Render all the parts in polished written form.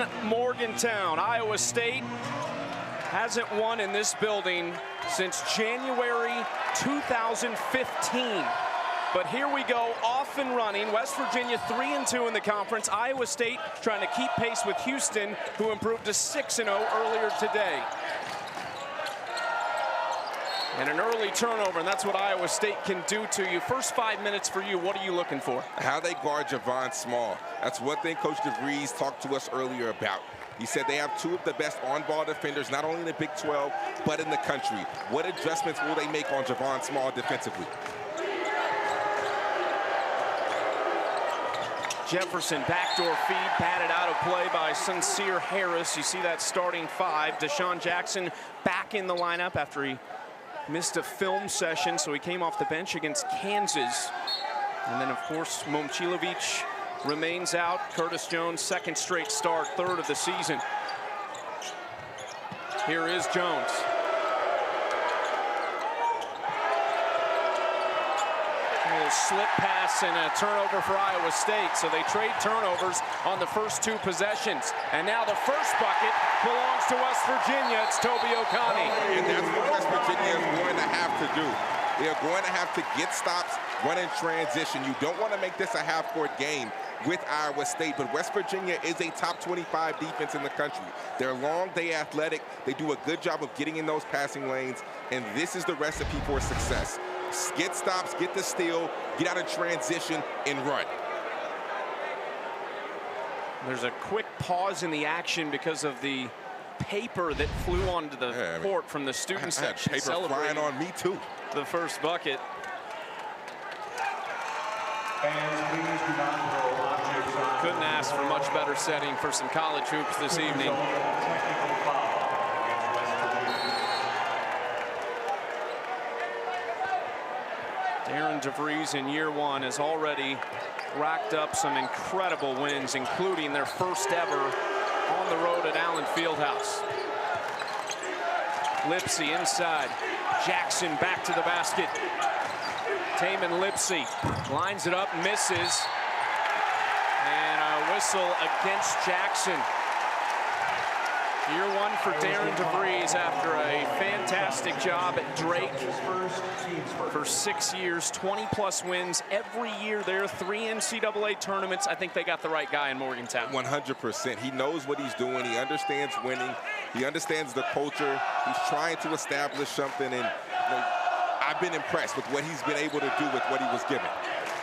in Morgantown. Iowa State hasn't won in this building since January 2015. But here we go, off and running. West Virginia 3-2 in the conference. Iowa State trying to keep pace with Houston, who improved to 6-0 earlier today. And an early turnover, and that's what Iowa State can do to you. First 5 minutes for you, what are you looking for? How they guard Javon Small. That's one thing Coach DeVries talked to us earlier about. He said they have two of the best on-ball defenders, not only in the Big 12, but in the country. What adjustments will they make on Javon Small defensively? Jefferson, backdoor feed, batted out of play by Sincere Harris. You see that starting five. Deshaun Jackson back in the lineup after he missed a film session, so he came off the bench against Kansas. And then, of course, Momcilovic remains out. Curtis Jones, second straight start, third of the season. Here is Jones. A little slip pass and a turnover for Iowa State. So they trade turnovers on the first two possessions. And now the first bucket belongs to West Virginia. It's Toby Okani. And that's what West Virginia is going to have to do. They are going to have to get stops, run in transition. You don't want to make this a half-court game with Iowa State, but West Virginia is a top 25 defense in the country. They're long, they're athletic, they do a good job of getting in those passing lanes, and this is the recipe for success. Get stops, get the steal, get out of transition, and run. There's a quick pause in the action because of the paper that flew onto the court from the student section. Paper flying on me too. The first bucket. Couldn't ask for much better setting for some college hoops this evening. Darren DeVries in year one has already racked up some incredible wins, including their first ever on the road at Allen Fieldhouse. Lipsey inside. Jackson back to the basket. Taman Lipsey lines it up, misses. And a whistle against Jackson. Year one for Darren DeVries after a fantastic job at Drake for 6 years, 20-plus wins every year there, 3 NCAA tournaments. I think they got the right guy in Morgantown. 100%. He knows what he's doing. He understands winning. He understands the culture. He's trying to establish something, and I've been impressed with what he's been able to do with what he was given.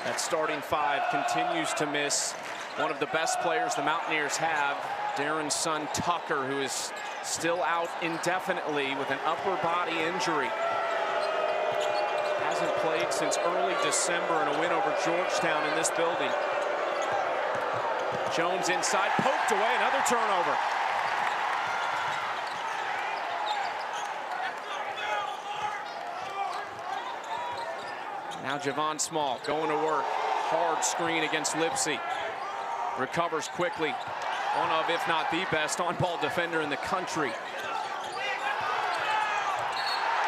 That starting five continues to miss one of the best players the Mountaineers have, Darren's son Tucker, who is still out indefinitely with an upper body injury. Hasn't played since early December in a win over Georgetown in this building. Jones inside, poked away, another turnover. Now Javon Small going to work. Hard screen against Lipsey. Recovers quickly. One of, if not the best, on-ball defender in the country.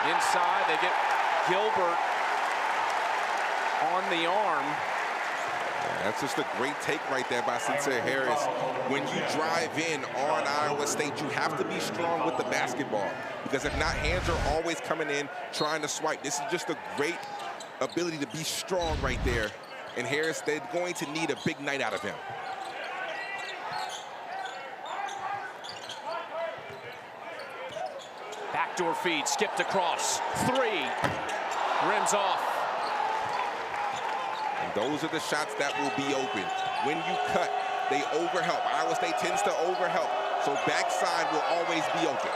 Inside, they get Gilbert on the arm. Yeah, that's just a great take right there by Sincere Harris. When you drive in on Iowa State, you have to be strong with the basketball, because if not, hands are always coming in trying to swipe. This is just a great ability to be strong right there. And Harris, they're going to need a big night out of him. Backdoor feed, skipped across. Three. Rims off. And those are the shots that will be open. When you cut, they overhelp. Iowa State tends to overhelp, so backside will always be open.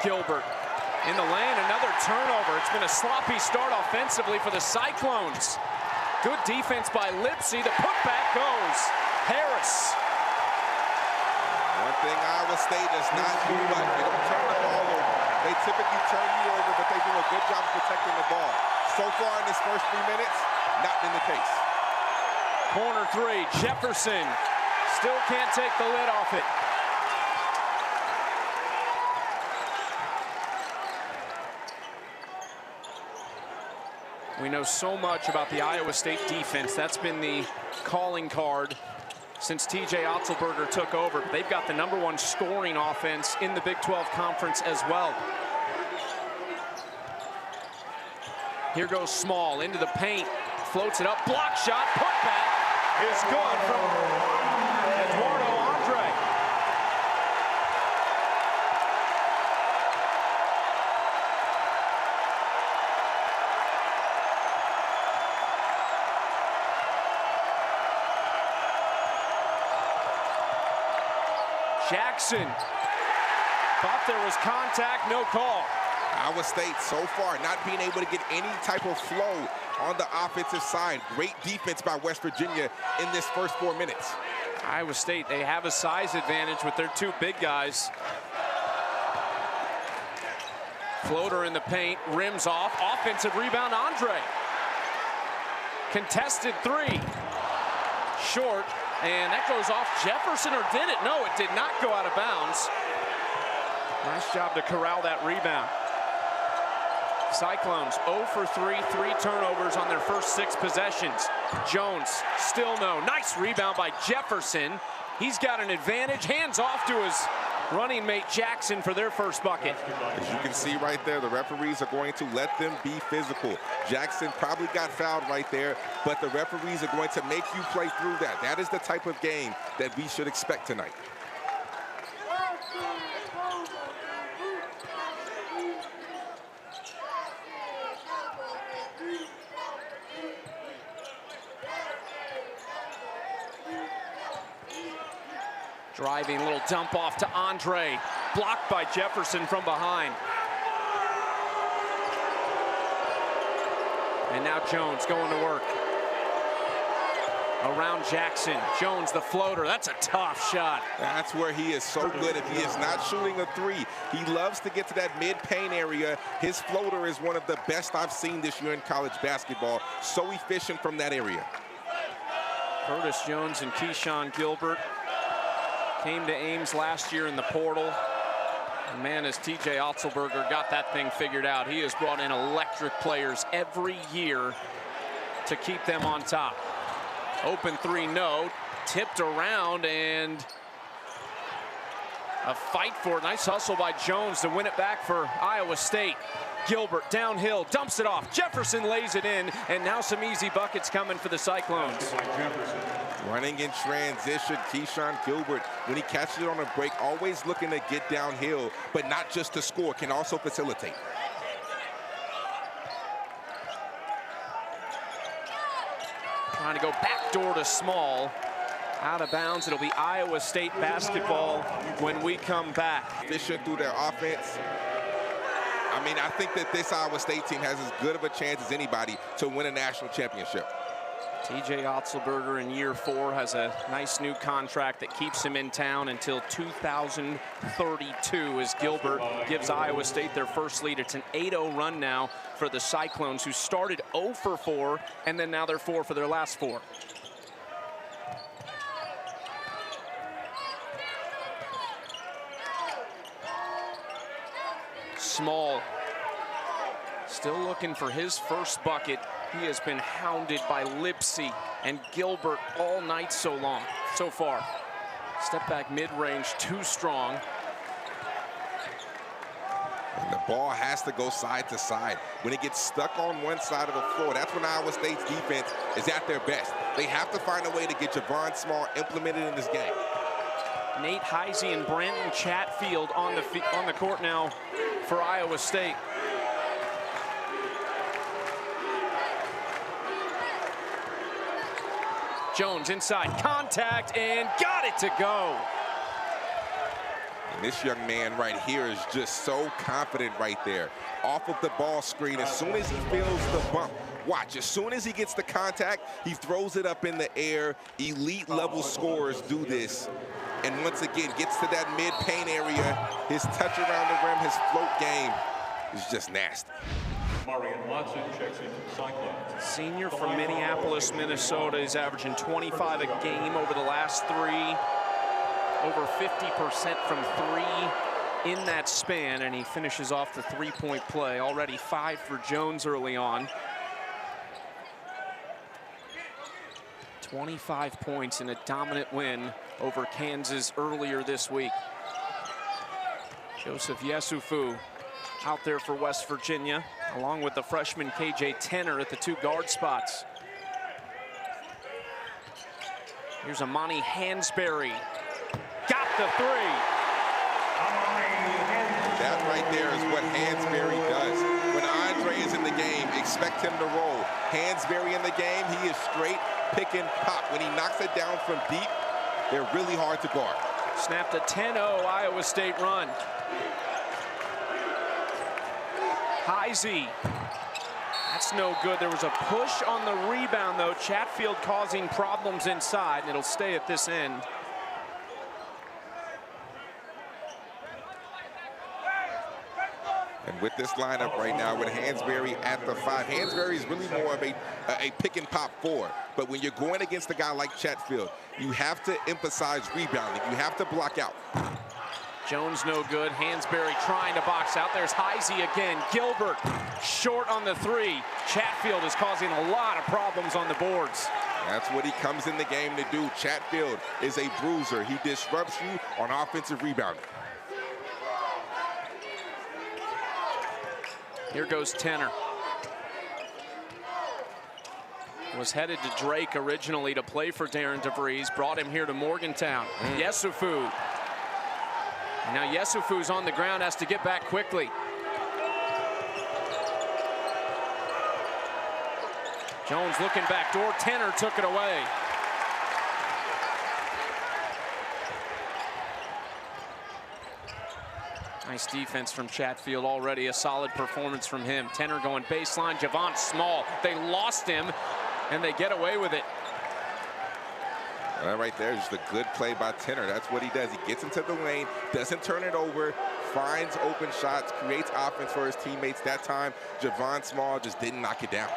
Gilbert in the lane, another turnover. It's been a sloppy start offensively for the Cyclones. Good defense by Lipsey. The putback goes. Harris. One thing Iowa State does not do much. They don't turn the ball over. They typically turn you over, but they do a good job of protecting the ball. So far in this first 3 minutes, not been the case. Corner three, Jefferson still can't take the lid off it. We know so much about the Iowa State defense. That's been the calling card since TJ Otzelberger took over. They've got the #1 scoring offense in the Big 12 Conference as well. Here goes Small into the paint, floats it up, block shot, putback is good from Eduardo Andre. Jackson thought there was contact, no call. Iowa State so far not being able to get any type of flow on the offensive side. Great defense by West Virginia in this first 4 minutes. Iowa State, they have a size advantage with their 2 big guys. Floater in the paint, rims off, offensive rebound, Andre. Contested 3, short, and that goes off Jefferson, or did it? No, it did not go out of bounds. Nice job to corral that rebound. Cyclones 0 for 3, 3 turnovers on their first 6 possessions. Jones, still no. Nice rebound by Jefferson. He's got an advantage. Hands off to his running mate Jackson for their first bucket. As you can see right there, the referees are going to let them be physical. Jackson probably got fouled right there, but the referees are going to make you play through that. That is the type of game that we should expect tonight. Driving, little dump off to Andre. Blocked by Jefferson from behind. And now Jones going to work. Around Jackson. Jones, the floater. That's a tough shot. That's where he is so good. If he is not shooting a 3, he loves to get to that mid-paint area. His floater is one of the best I've seen this year in college basketball. So efficient from that area. Curtis Jones and Keyshawn Gilbert came to Ames last year in the portal. And man, as TJ Otzelberger got that thing figured out, he has brought in electric players every year to keep them on top. Open 3, no. Tipped around, and a fight for it. Nice hustle by Jones to win it back for Iowa State. Gilbert downhill, dumps it off. Jefferson lays it in, and now some easy buckets coming for the Cyclones. Running in transition, Keyshawn Gilbert, when he catches it on a break, always looking to get downhill, but not just to score, can also facilitate. Trying to go backdoor to Small. Out of bounds. It'll be Iowa State basketball when we come back. Efficient through their offense. I mean, I think that this Iowa State team has as good of a chance as anybody to win a national championship. TJ Otzelberger in year 4 has a nice new contract that keeps him in town until 2032 as Gilbert gives Iowa State their first lead. It's an 8-0 run now for the Cyclones, who started 0 for 4, and then now they're 4 for their last 4. Small still looking for his first bucket. He has been hounded by Lipsey and Gilbert all night so far. Step back mid-range, too strong. And the ball has to go side to side. When it gets stuck on one side of the floor, that's when Iowa State's defense is at their best. They have to find a way to get Javon Small implemented in this game. Nate Heisey and Brandon Chatfield on the court now for Iowa State. Jones inside, contact, and got it to go. And this young man right here is just so confident right there. Off of the ball screen, as soon as he feels the bump, watch, as soon as he gets the contact, he throws it up in the air. Elite level scorers do this. And once again, gets to that mid-paint area. His touch around the rim, his float game is just nasty. Checks into the Cyclones. Senior from Minneapolis, Minnesota, is averaging 25 a game over the last 3. Over 50% from 3 in that span, and he finishes off the three-point play. Already 5 for Jones early on. 25 points in a dominant win over Kansas earlier this week. Joseph Yesufu out there for West Virginia, along with the freshman KJ Tenner at the 2 guard spots. Here's Amani Hansberry. Got the 3. That right there is what Hansberry does. When Andre is in the game, expect him to roll. Hansberry in the game, he is straight pick and pop. When he knocks it down from deep, they're really hard to guard. Snapped a 10-0 Iowa State run. Heisey. That's no good. There was a push on the rebound, though. Chatfield causing problems inside, and it'll stay at this end. And with this lineup right now, with Hansberry at the 5, Hansberry is really more of a pick and pop 4. But when you're going against a guy like Chatfield, you have to emphasize rebounding. You have to block out. Jones no good. Hansberry trying to box out. There's Heisey again. Gilbert short on the 3. Chatfield is causing a lot of problems on the boards. That's what he comes in the game to do. Chatfield is a bruiser. He disrupts you on offensive rebounding. Here goes Tenner. Was headed to Drake originally to play for Darren DeVries. Brought him here to Morgantown. Yesufu. Now Yesufu's on the ground, has to get back quickly. Jones looking back door. Tenner took it away. Nice defense from Chatfield already. A solid performance from him. Tenner going baseline. Javon Small. They lost him, and they get away with it. That right there is just a good play by Tenner. That's what he does. He gets into the lane, doesn't turn it over, finds open shots, creates offense for his teammates. That time, Javon Small just didn't knock it down.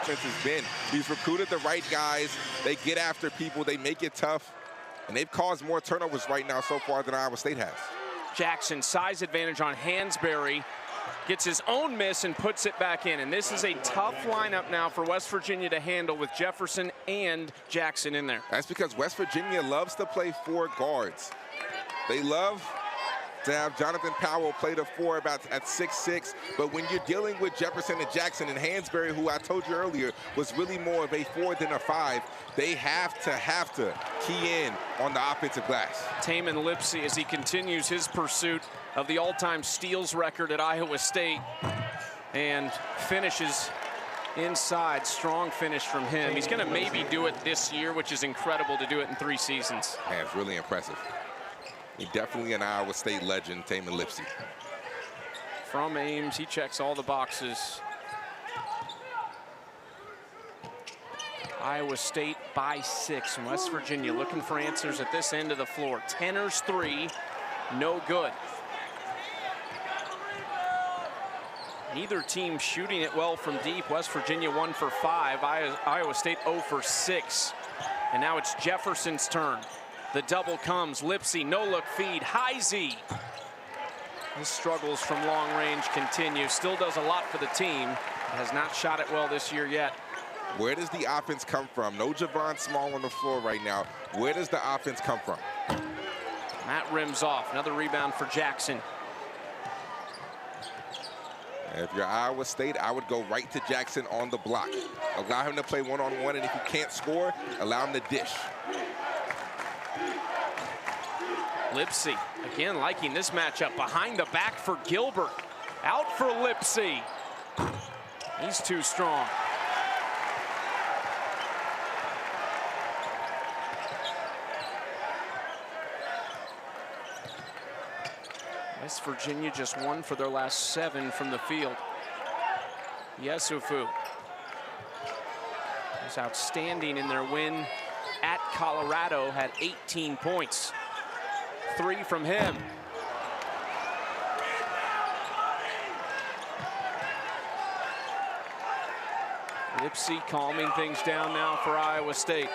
Since it's been, he's recruited the right guys. They get after people. They make it tough. And they've caused more turnovers right now so far than Iowa State has. Jackson, size advantage on Hansberry. Gets his own miss and puts it back in. And this is a tough lineup now for West Virginia to handle with Jefferson and Jackson in there. That's because West Virginia loves to play 4 guards. They love to have Jonathan Powell play the 4 about at 6'6", but when you're dealing with Jefferson and Jackson and Hansberry, who I told you earlier was really more of a 4 than a 5, they have to key in on the offensive glass. Taman Lipsey, as he continues his pursuit of the all-time steals record at Iowa State, and finishes inside. Strong finish from him. He's going to maybe do it this year, which is incredible to do it in 3 seasons. Man, it's really impressive. He's definitely an Iowa State legend, Taman Lipsey. From Ames, he checks all the boxes. Iowa State by 6. West Virginia looking for answers at this end of the floor. Tenner's 3, no good. Neither team shooting it well from deep. West Virginia 1 for 5. Iowa State 0 for 6. And now it's Jefferson's turn. The double comes. Lipsey, no-look feed. Heisey. His struggles from long range continue. Still does a lot for the team. Has not shot it well this year yet. Where does the offense come from? No Javon Small on the floor right now. Where does the offense come from? Matt rims off. Another rebound for Jackson. If you're Iowa State, I would go right to Jackson on the block. Allow him to play one-on-one, and if you can't score, allow him to dish. Lipsey, again, liking this matchup. Behind the back for Gilbert. Out for Lipsey. He's too strong. West Virginia just 1 for their last 7 from the field. Yesufu was outstanding in their win at Colorado, had 18 points. 3 from him. Lipsey calming things down now for Iowa State.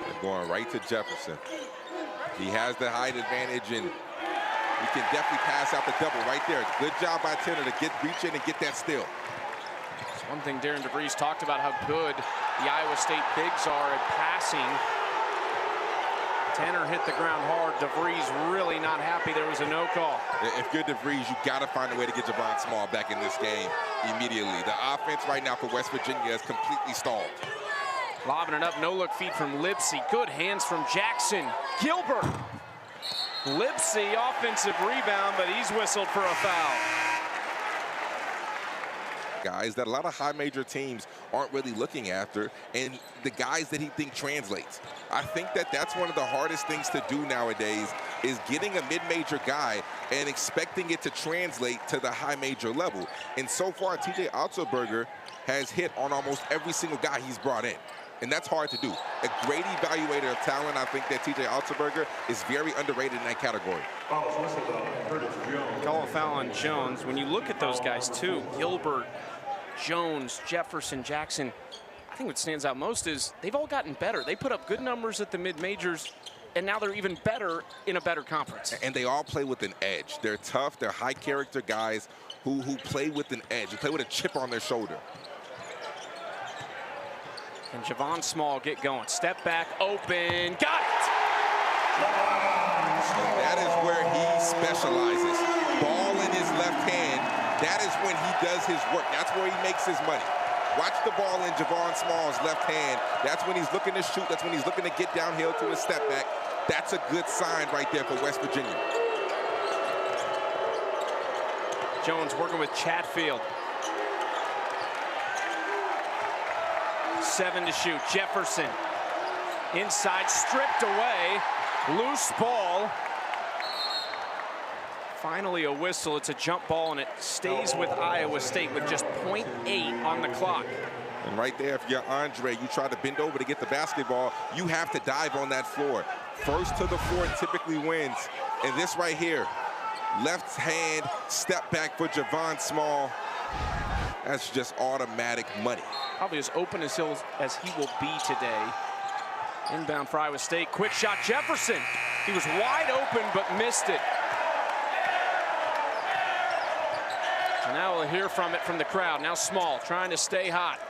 They're going right to Jefferson. He has the height advantage, and he can definitely pass out the double right there. Good job by Tenner to reach in and get that steal. One thing Darren DeVries talked about how good the Iowa State bigs are at passing. Tanner hit the ground hard. DeVries really not happy there was a no call. If you're DeVries, you got to find a way to get Javon Small back in this game immediately. The offense right now for West Virginia is completely stalled. Lobbing it up, no-look feed from Lipsy. Good hands from Jackson. Gilbert. Lipsy, offensive rebound, but he's whistled for a foul. Guys that a lot of high major teams aren't really looking after, and the guys that he thinks translates. I think that that's one of the hardest things to do nowadays, is getting a mid-major guy and expecting it to translate to the high major level. And so far, TJ Otzelberger has hit on almost every single guy he's brought in. And that's hard to do. A great evaluator of talent. I think that TJ Otzelberger is very underrated in that category. Call a foul on Jones. When you look at those guys too, Gilbert, Jones, Jefferson, Jackson, I think what stands out most is they've all gotten better. They put up good numbers at the mid-majors, and now they're even better in a better conference. And they all play with an edge. They're tough, they're high-character guys who play with an edge, who play with a chip on their shoulder. And Javon Small get going. Step back, open, got it! And that is where he specializes. Ball in his left hand, that is when he does his work. That's where he makes his money. Watch the ball in Javon Small's left hand. That's when he's looking to shoot. That's when he's looking to get downhill to his step back. That's a good sign right there for West Virginia. Jones working with Chatfield. 7 to shoot. Jefferson inside, stripped away. Loose ball. Finally a whistle. It's a jump ball, and it stays with Iowa State with just 0.8 on the clock. And right there, if you're Andre, you try to bend over to get the basketball, you have to dive on that floor. First to the floor typically wins. And this right here, left hand step back for Javon Small. That's just automatic money. Probably as open as he will be today. Inbound for Iowa State. Quick shot, Jefferson. He was wide open, but missed it. So now we'll hear from it from the crowd. Now Small trying to stay hot.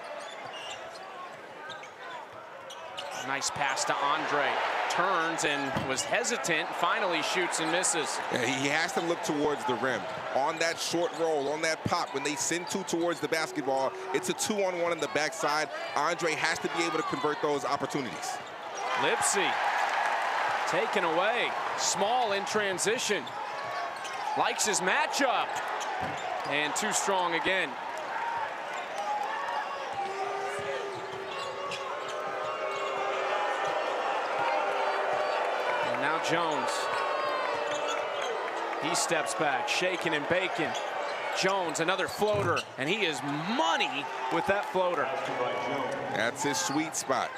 Nice pass to Andre. Turns and was hesitant. Finally shoots and misses. Yeah, he has to look towards the rim. On that short roll, on that pop, when they send two towards the basketball, it's a 2-on-1 in the backside. Andre has to be able to convert those opportunities. Lipsy taken away. Small in transition. Likes his matchup. And too strong again. And now Jones. He steps back, shaking and baking. Jones, another floater, and he is money with that floater. That's his sweet spot.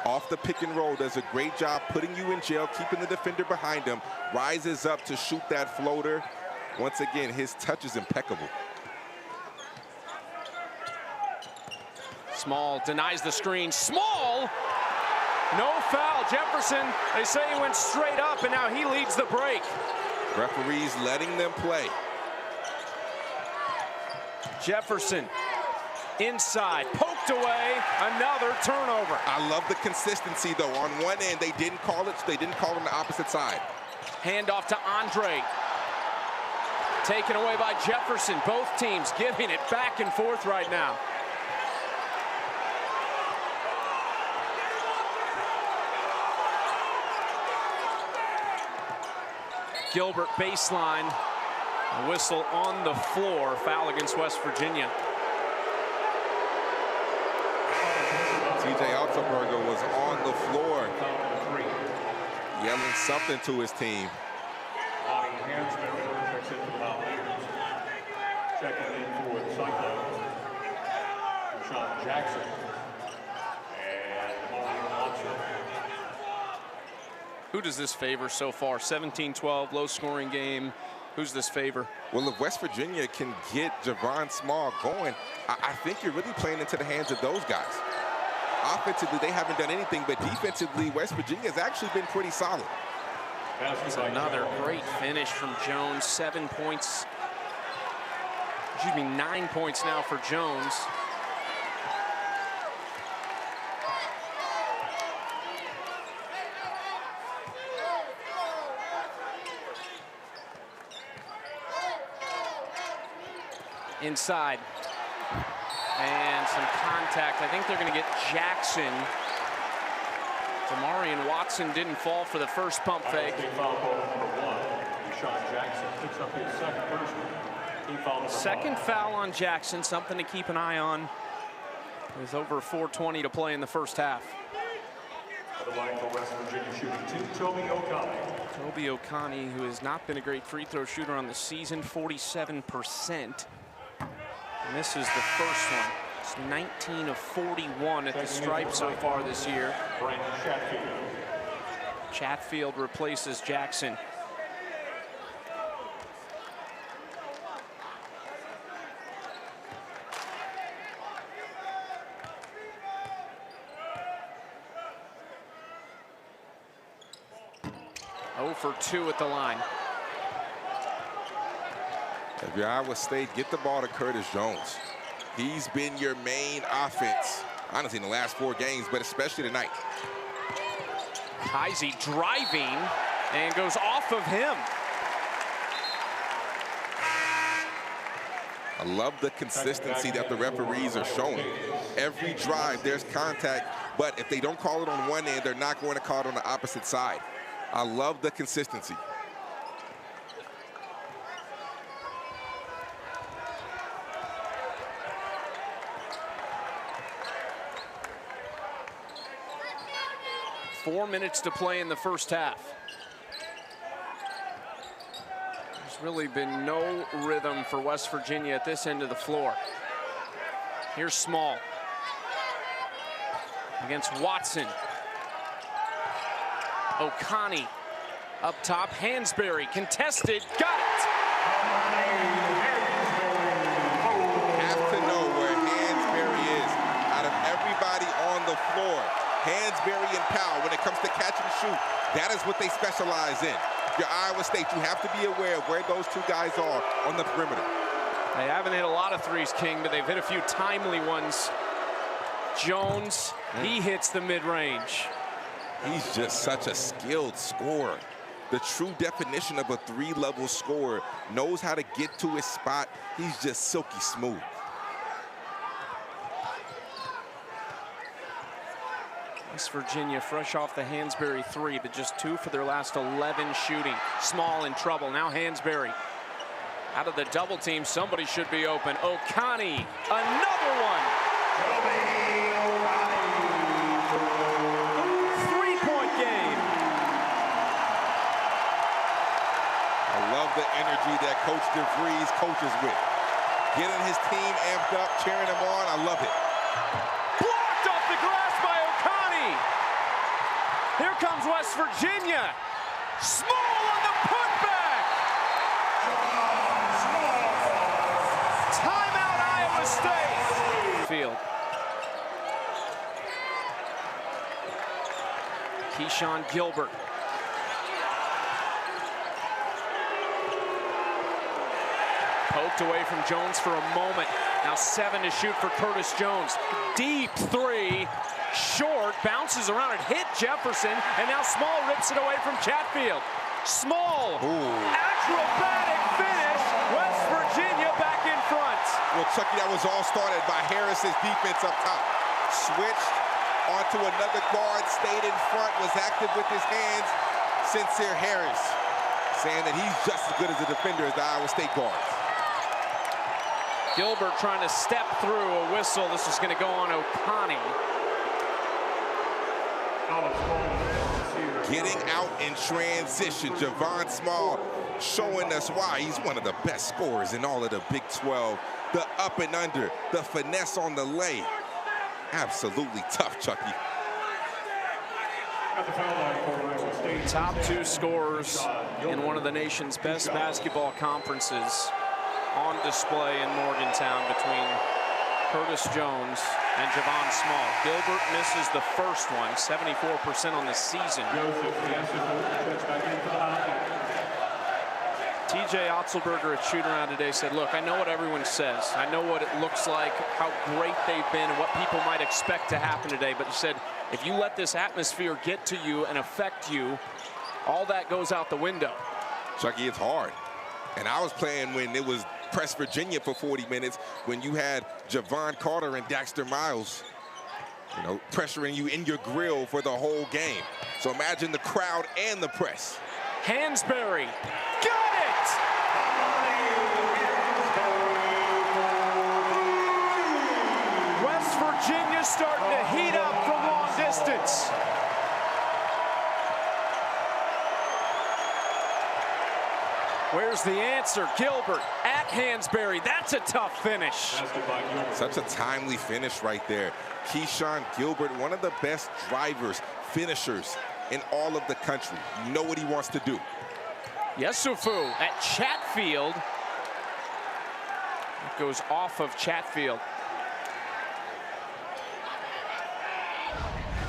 Off the pick and roll, does a great job putting you in jail, keeping the defender behind him, rises up to shoot that floater. Once again, his touch is impeccable. Small denies the screen. Small! No foul. Jefferson, they say he went straight up, and now he leads the break. Referees letting them play. Jefferson inside, poked away, another turnover. I love the consistency, though. On one end, they didn't call it, so they didn't call on the opposite side. Handoff to Andre. Taken away by Jefferson. Both teams giving it back and forth right now. Gilbert baseline. A whistle on the floor. Foul against West Virginia. TJ Otzelberger was on the floor yelling something to his team. Checking in for the Cyclones, Jackson and Morgantown. Who does this favor so far? 17-12, low-scoring game. Who's this favor? Well, if West Virginia can get Javon Small going, I think you're really playing into the hands of those guys. Offensively, they haven't done anything, but defensively, West Virginia has actually been pretty solid. It's another great finish from Jones. 9 points now for Jones. inside. And some contact. I think they're going to get Jackson. Demarion Watson didn't fall for the first pump fake. Foul call number 1. Deshaun Jackson picks up his second personal. He fouled Second foul on Jackson, something to keep an eye on. With over 4:20 to play in the first half. At the line for West Virginia shooting 2, Toby Okani. Toby Okani, who has not been a great free throw shooter on the season, 47%. Misses the first one. It's 19 of 41 at the stripe so far this year. Brandon Chatfield. Chatfield replaces Jackson. For 2 at the line. If you're Iowa State, get the ball to Curtis Jones. He's been your main offense, honestly, in the last 4 games, but especially tonight. Heisey driving and goes off of him. I love the consistency that the referees are showing. Every drive, there's contact, but if they don't call it on one end, they're not going to call it on the opposite side. I love the consistency. Four minutes to play in the first half. There's really been no rhythm for West Virginia at this end of the floor. Here's Small against Watson. Okani up top, Hansberry contested, got it! Have to know where Hansberry is. Out of everybody on the floor, Hansberry and Powell, when it comes to catch and shoot, that is what they specialize in. If you're Iowa State, you have to be aware of where those 2 guys are on the perimeter. They haven't hit a lot of threes, King, but they've hit a few timely ones. Jones, he hits the mid-range. He's just such a skilled scorer. The true definition of a 3-level scorer, knows how to get to his spot. He's just silky smooth. West Virginia fresh off the Hansberry 3, but just 2 for their last 11 shooting. Small in trouble. Now Hansberry out of the double team. Somebody should be open. Okani, another one. The energy that Coach DeVries coaches with. Getting his team amped up, cheering them on. I love it. Blocked off the glass by Okani. Here comes West Virginia. Small on the putback. Timeout, Iowa State. Field. Keyshawn Gilbert. Poked away from Jones for a moment. Now 7 to shoot for Curtis Jones. Deep 3, short, bounces around, it hit Jefferson, and now Small rips it away from Chatfield. Small, acrobatic finish, West Virginia back in front. Well, Chucky, that was all started by Harris's defense up top. Switched onto another guard, stayed in front, was active with his hands. Sincere Harris saying that he's just as good as a defender as the Iowa State guards. Gilbert trying to step through a whistle. This is going to go on Okani. Getting out in transition. Javon Small showing us why he's one of the best scorers in all of the Big 12. The up and under, the finesse on the lay. Absolutely tough, Chucky. Top 2 scorers in one of the nation's best basketball conferences on display in Morgantown between Curtis Jones and Javon Small. Gilbert misses the first one, 74% on the season. TJ Otzelberger at shoot-around today said, look, I know what everyone says. I know what it looks like, how great they've been, and what people might expect to happen today. But he said, if you let this atmosphere get to you and affect you, all that goes out the window. Chucky, it's hard. And I was playing when it was press Virginia for 40 minutes when you had Javon Carter and Daxter Miles, you know, pressuring you in your grill for the whole game. So imagine the crowd and the press. Hansberry, got it! West Virginia starting to heat up from long distance. Where's the answer? Gilbert at Hansberry. That's a tough finish. Such a timely finish right there. Keyshawn Gilbert, one of the best drivers, finishers in all of the country. You know what he wants to do. Yesufu at Chatfield. It goes off of Chatfield.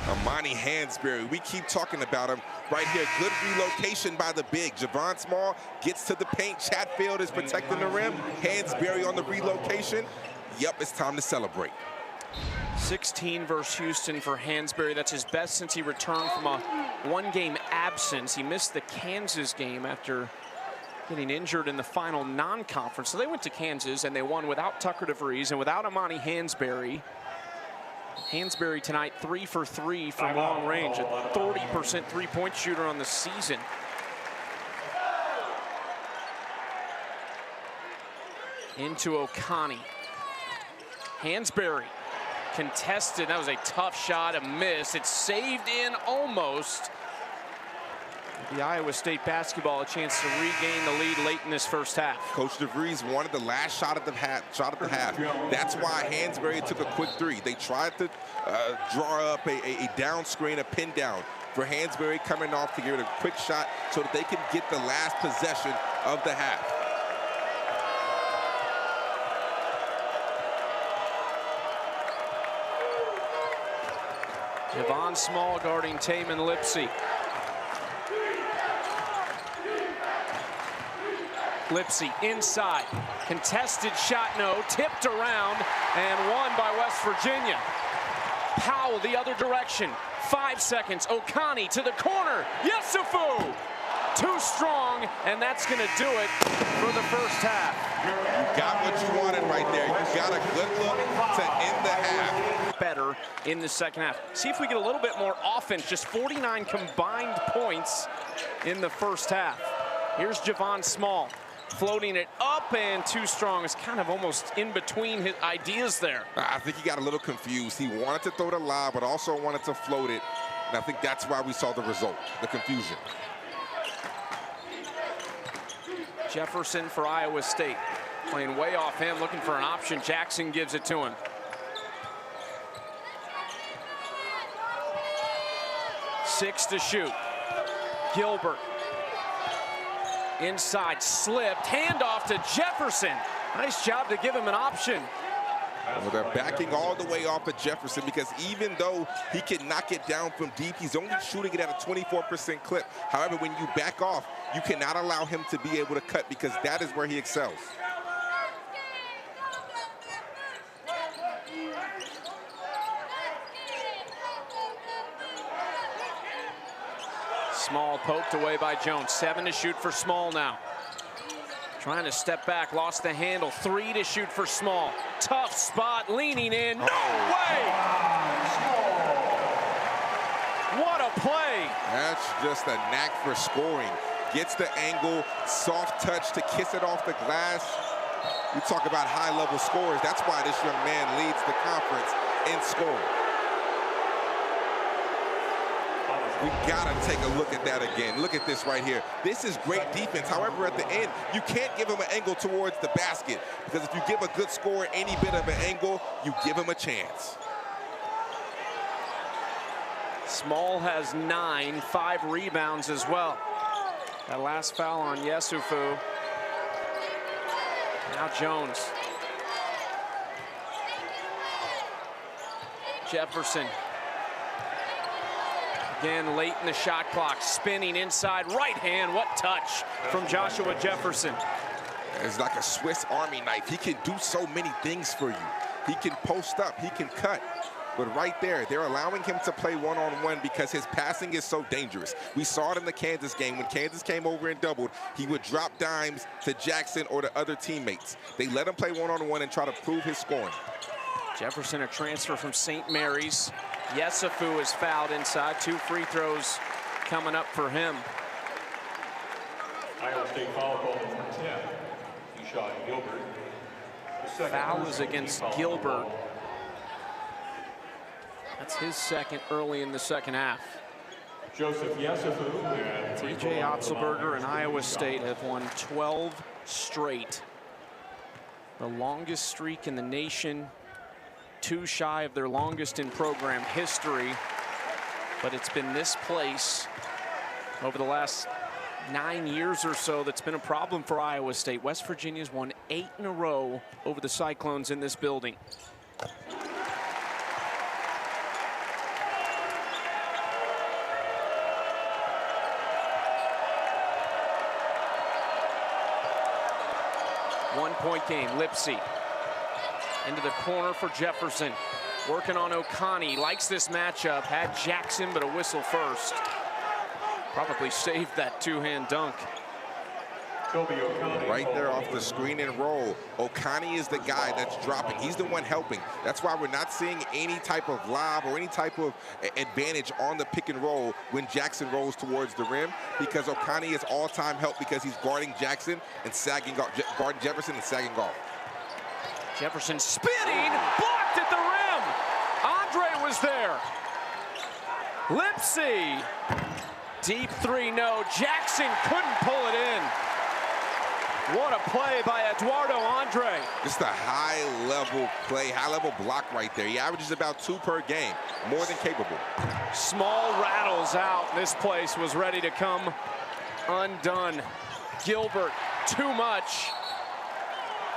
Amani Hansberry, we keep talking about him right here. Good relocation by the big. Javon Small gets to the paint. Chatfield is protecting the rim. Hansberry on the relocation. Yep, it's time to celebrate. 16 versus Houston for Hansberry. That's his best since he returned from a one-game absence. He missed the Kansas game after getting injured in the final non-conference. So they went to Kansas and they won without Tucker DeVries and without Amani Hansberry. Hansberry tonight 3 for 3 from long range, a 30% three-point shooter on the season. Into Okani. Hansberry contested. That was a tough shot, a miss. It's saved in almost. The Iowa State basketball a chance to regain the lead late in this first half. Coach DeVries wanted the last shot at the half. That's why Hansberry took a quick three. They tried to draw up a down screen, a pin down for Hansberry coming off to get a quick shot so that they can get the last possession of the half. Javon Small guarding Taman Lipsey. Lipsey inside, contested shot, no, tipped around and won by West Virginia. Powell the other direction, 5 seconds, Okani to the corner, Yesufu! Too strong, and that's gonna do it for the first half. You got what you wanted right there. You got a good look to end the half. Better in the second half. See if we get a little bit more offense, just 49 combined points in the first half. Here's Javon Small. Floating it up and too strong. It's kind of almost in between his ideas there. I think he got a little confused. He wanted to throw the lob, but also wanted to float it. And I think that's why we saw the result, the confusion. Jefferson for Iowa State. Playing way off him, looking for an option. Jackson gives it to him. Six to shoot. Gilbert. Inside, slipped, handoff to Jefferson. Nice job to give him an option. Well, they're backing all the way off of Jefferson because even though he can knock it down from deep, he's only shooting it at a 24% clip. However, when you back off, you cannot allow him to be able to cut because that is where he excels. Small poked away by Jones. 7 to shoot for Small now. Trying to step back, lost the handle. 3 to shoot for Small. Tough spot, leaning in. No way! What a play! That's just a knack for scoring. Gets the angle, soft touch to kiss it off the glass. We talk about high-level scorers. That's why this young man leads the conference in scoring. We gotta take a look at that again. Look at this right here. This is great defense. However, at the end, you can't give him an angle towards the basket because if you give a good scorer any bit of an angle, you give him a chance. Small has 9, 5 rebounds as well. That last foul on Yesufu. Now Jones. Jefferson. Again, late in the shot clock, spinning inside, right hand. What touch from Joshua Jefferson. It's like a Swiss Army knife. He can do so many things for you. He can post up, he can cut. But right there, they're allowing him to play one-on-one because his passing is so dangerous. We saw it in the Kansas game. When Kansas came over and doubled, he would drop dimes to Jackson or to other teammates. They let him play one-on-one and try to prove his scoring. Jefferson, a transfer from St. Mary's. Yesufu is fouled inside. 2 free throws coming up for him. Iowa State foul call number 10. He shot Gilbert. Foul is against Gilbert. That's his second early in the second half. Joseph Yesufu. TJ Otzelberger and Iowa State have won 12 straight. The longest streak in the nation. 2 shy of their longest in program history. But it's been this place over the last 9 years or so that's been a problem for Iowa State. West Virginia's won 8 in a row over the Cyclones in this building. One-point game. Lipsy into the corner for Jefferson. Working on O'Connor. Likes this matchup. Had Jackson, but a whistle first. Probably saved that 2-hand dunk. Right there off the screen and roll. O'Connor is the guy that's dropping. He's the one helping. That's why we're not seeing any type of lob or any type of advantage on the pick and roll when Jackson rolls towards the rim, because O'Connor is all-time help because he's guarding Jackson and sagging off, guarding Jefferson and sagging off. Jefferson spinning, blocked at the rim. Andre was there. Lipsy. Deep 3, no. Jackson couldn't pull it in. What a play by Eduardo Andre. Just a high-level play, high-level block right there. He averages about 2 per game, more than capable. Small rattles out. This place was ready to come undone. Gilbert, too much.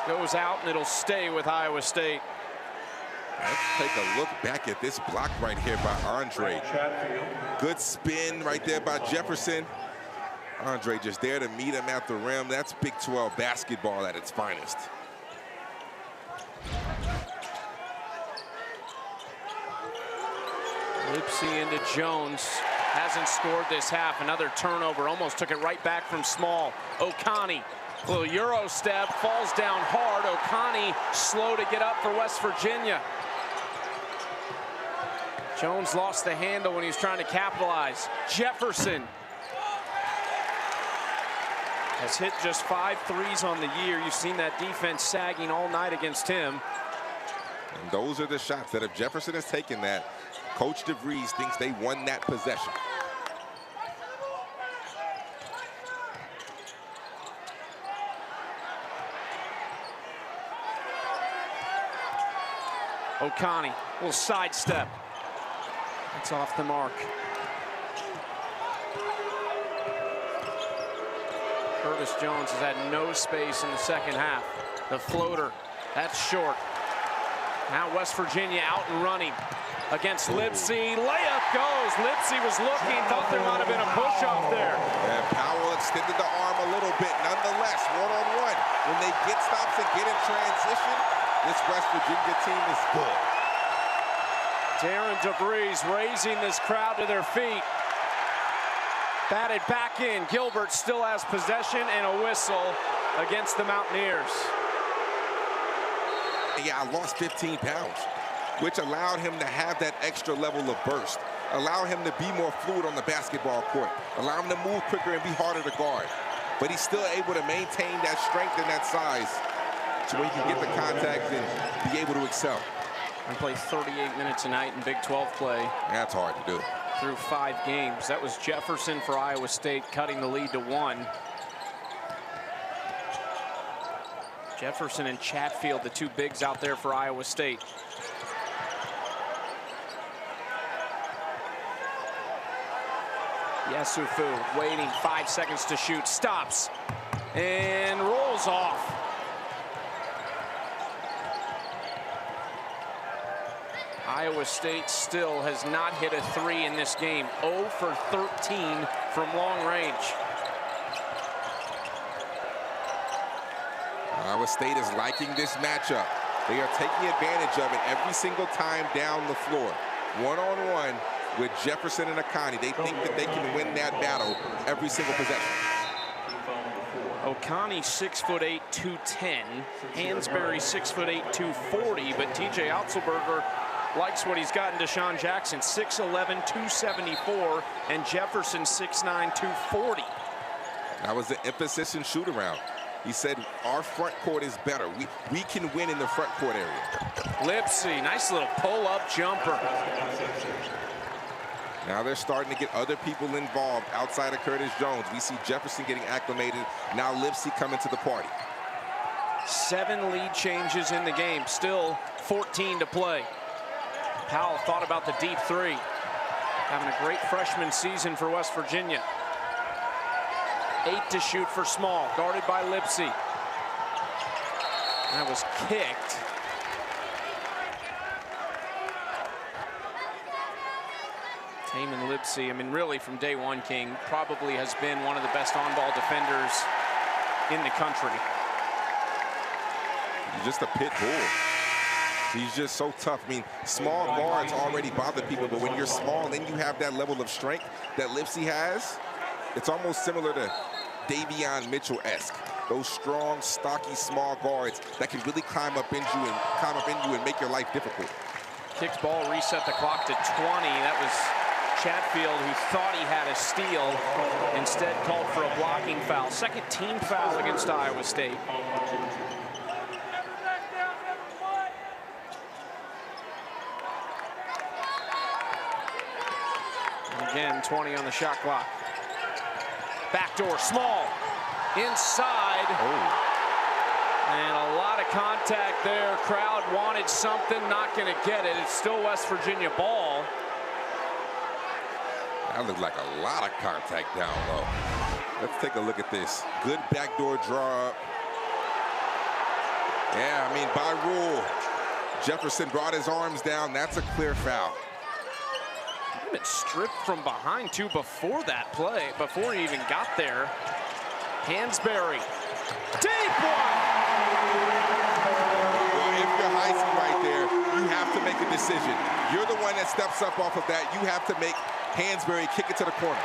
Goes out, and it'll stay with Iowa State. Let's take a look back at this block right here by Andre. Good spin right there by Jefferson. Andre just there to meet him at the rim. That's Big 12 basketball at its finest. Lipsy into Jones. Hasn't scored this half. Another turnover. Almost took it right back from Small. O'Connor. Little Euro step. Falls down hard. O'Connor slow to get up for West Virginia. Jones lost the handle when he was trying to capitalize. Jefferson has hit just 5 threes on the year. You've seen that defense sagging all night against him. And those are the shots that if Jefferson has taken that, Coach DeVries thinks they won that possession. O'Connor, little sidestep. That's off the mark. Curtis Jones has had no space in the second half. The floater, that's short. Now West Virginia out and running against Lipsy. Layup goes. Lipsy was looking, thought there might have been a push off there. And Powell extended the arm a little bit. Nonetheless, one-on-one. When they get stops and get in transition, this West Virginia team is good. Darren DeVries raising this crowd to their feet. Batted back in. Gilbert still has possession and a whistle against the Mountaineers. Yeah, I lost 15 pounds, which allowed him to have that extra level of burst, allow him to be more fluid on the basketball court, allow him to move quicker and be harder to guard. But he's still able to maintain that strength and that size so he can get the contact and be able to excel. And play 38 minutes a night in Big 12 play. That's hard to do. Through 5 games. That was Jefferson for Iowa State, cutting the lead to 1. Jefferson and Chatfield, the 2 bigs out there for Iowa State. Yesufu waiting, 5 seconds to shoot, stops, and rolls off. Iowa State still has not hit a 3 in this game. 0 for 13 from long range. Iowa State is liking this matchup. They are taking advantage of it every single time down the floor. One-on-one with Jefferson and Akani. They think that they can win that battle every single possession. Okani 6'8", 210. Hansberry 6'8", 240. But TJ Otzelberger likes what he's gotten. Deshaun Jackson 6'11", 274, and Jefferson 6'9", 240. That was the emphasis in shoot around. He said our front court is better. We can win in the front court area. Lipsy, nice little pull-up jumper. Now they're starting to get other people involved outside of Curtis Jones. We see Jefferson getting acclimated. Now Lipsy coming to the party. 7 lead changes in the game. Still 14 to play. Powell thought about the deep three. Having a great freshman season for West Virginia. 8 to shoot for Small, guarded by Lipsy. That was kicked. Taman Lipsy, I mean, really from day one, King, probably has been one of the best on-ball defenders in the country. He's just a pit bull. He's just so tough. I mean, small guards already bother people, but when you're small and you have that level of strength that Lipsy has, it's almost similar to Davion Mitchell-esque. Those strong, stocky, small guards that can really climb up into you and make your life difficult. Kicks ball, reset the clock to 20. That was Chatfield, who thought he had a steal, instead called for a blocking foul. Second team foul against Iowa State. And again, 20 on the shot clock. Backdoor, Small, inside. Oh. And a lot of contact there. Crowd wanted something, not going to get it. It's still West Virginia ball. That looked like a lot of contact down low. Let's take a look at this. Good backdoor draw up. Yeah, I mean, by rule, Jefferson brought his arms down. That's a clear foul. He'd been stripped from behind, too, before that play, before he even got there. Hansberry. Deep one! Well, if you're Heisey right there, you have to make a decision. You're the one that steps up off of that. You have to make Hansberry kick it to the corner.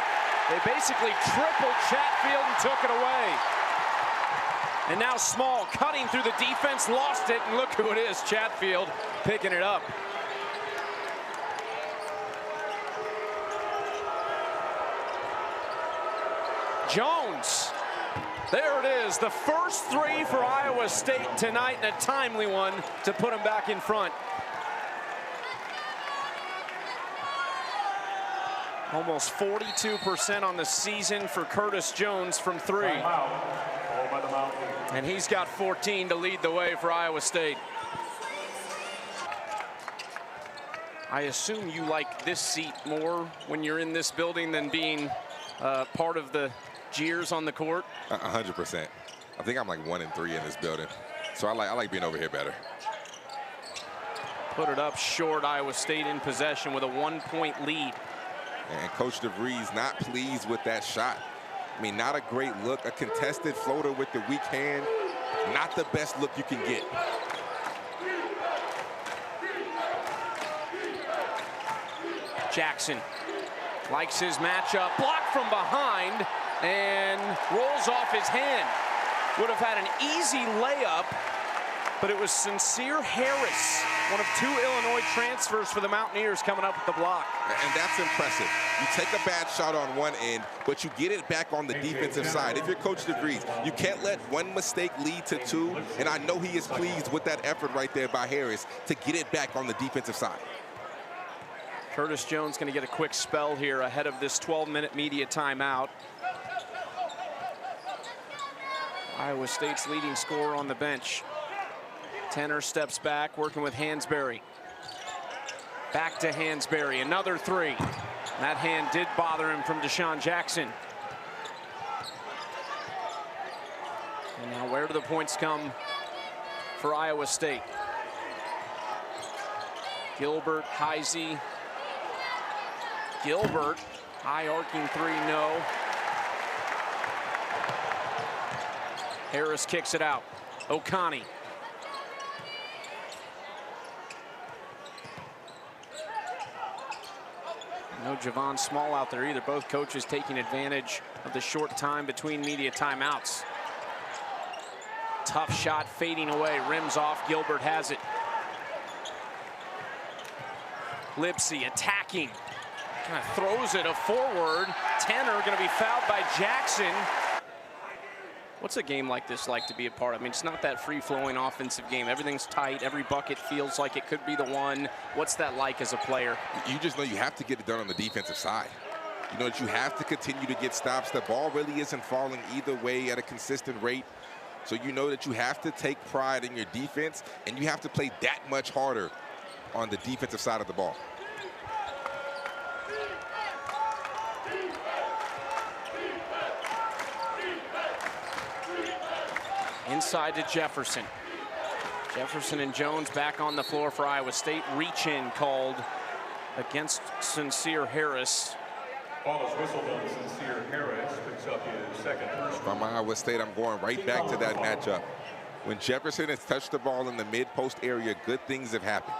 They basically tripled Chatfield and took it away. And now Small cutting through the defense, lost it, and look who it is, Chatfield picking it up. Jones. There it is, the first three for Iowa State tonight, and a timely one to put them back in front. Almost 42% on the season for Curtis Jones from three. And he's got 14 to lead the way for Iowa State. I assume you like this seat more when you're in this building than being part of the jeers on the court? 100%. I think I'm like 1 and 3 in this building. So I like being over here better. Put it up short. Iowa State in possession with a 1-point lead. And Coach DeVries not pleased with that shot. I mean, not a great look. A contested floater with the weak hand. Not the best look you can get. Jackson likes his matchup. Blocked from behind and rolls off his hand. Would have had an easy layup, but it was Sincere Harris, one of 2 Illinois transfers for the Mountaineers, coming up with the block. And that's impressive. You take a bad shot on one end, but you get it back on the defensive side. If you're Coach DeVries, you can't let one mistake lead to 2, and I know he is pleased with that effort right there by Harris to get it back on the defensive side. Curtis Jones going to get a quick spell here ahead of this 12-minute media timeout. Iowa State's leading scorer on the bench. Tenner steps back, working with Hansberry. Back to Hansberry, another 3. That hand did bother him from Deshaun Jackson. And now where do the points come for Iowa State? Gilbert, Heisey. Gilbert, high arcing 3, no. Harris kicks it out. Okani. No Javon Small out there either. Both coaches taking advantage of the short time between media timeouts. Tough shot fading away, rims off. Gilbert has it. Lipsey attacking, kind of throws it forward. Tanner going to be fouled by Jackson. What's a game like this like to be a part of? I mean, it's not that free-flowing offensive game. Everything's tight. Every bucket feels like it could be the one. What's that like as a player? You just know you have to get it done on the defensive side. You know that you have to continue to get stops. The ball really isn't falling either way at a consistent rate. So you know that you have to take pride in your defense, and you have to play that much harder on the defensive side of the ball. Inside to Jefferson. Jefferson and Jones back on the floor for Iowa State. Reach-in called against Sincere Harris. Ball is whistled on Sincere Harris. Picks up his second personal. From Iowa State, I'm going right back to that matchup. When Jefferson has touched the ball in the mid-post area, good things have happened.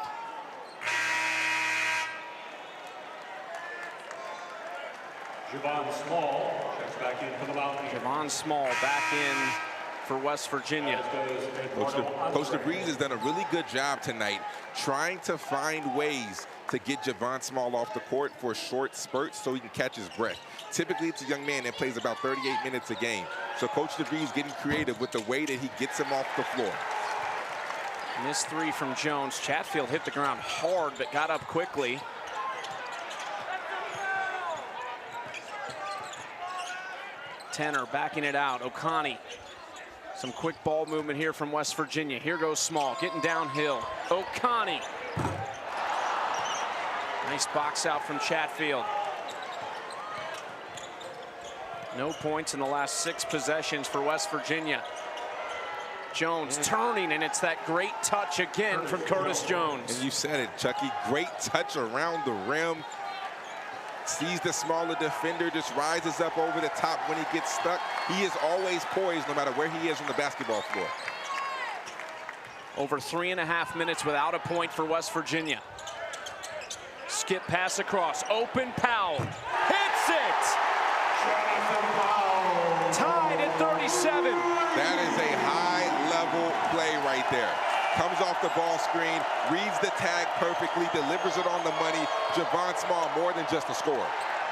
Javon Small checks back in for the Mountaineers. Javon Small back in for West Virginia. Coach DeVries has done a really good job tonight trying to find ways to get Javon Small off the court for short spurts so he can catch his breath. Typically, it's a young man that plays about 38 minutes a game. So Coach DeVries getting creative with the way that he gets him off the floor. Missed three from Jones. Chatfield hit the ground hard but got up quickly. Tanner backing it out. O'Connor. Some quick ball movement here from West Virginia. Here goes Small, getting downhill. O'Connor. Nice box out from Chatfield. No points in the last 6 possessions for West Virginia. Jones turning, and it's that great touch again from Curtis Jones. And you said it, Chucky. Great touch around the rim. Sees the smaller defender, just rises up over the top when he gets stuck. He is always poised no matter where he is on the basketball floor. Over 3.5 minutes without a point for West Virginia. Skip pass across, open Powell, hits it! Tied at 37. That is a high-level play right there. Comes off the ball screen, reads the tag perfectly, delivers it on the money. Javon Small more than just a scorer.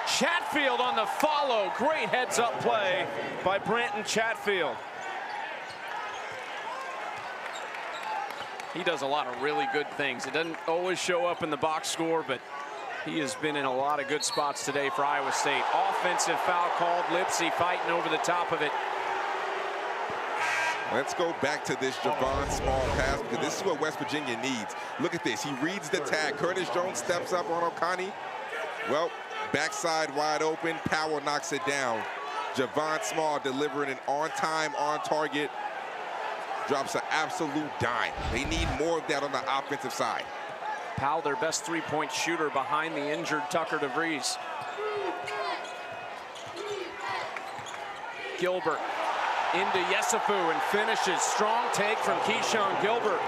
Chatfield on the follow. Great heads-up play by Branton Chatfield. He does a lot of really good things. It doesn't always show up in the box score, but he has been in a lot of good spots today for Iowa State. Offensive foul called. Lipsey fighting over the top of it. Let's go back to this Javon Small pass, because this is what West Virginia needs. Look at this. He reads the tag. Curtis Jones steps up on O'Connor. Well, backside wide open. Powell knocks it down. Javon Small delivering an on-time, on-target. Drops an absolute dime. They need more of that on the offensive side. Powell, their best three-point shooter behind the injured Tucker DeVries. Gilbert into Yesufu and finishes. Strong take from Keyshawn Gilbert.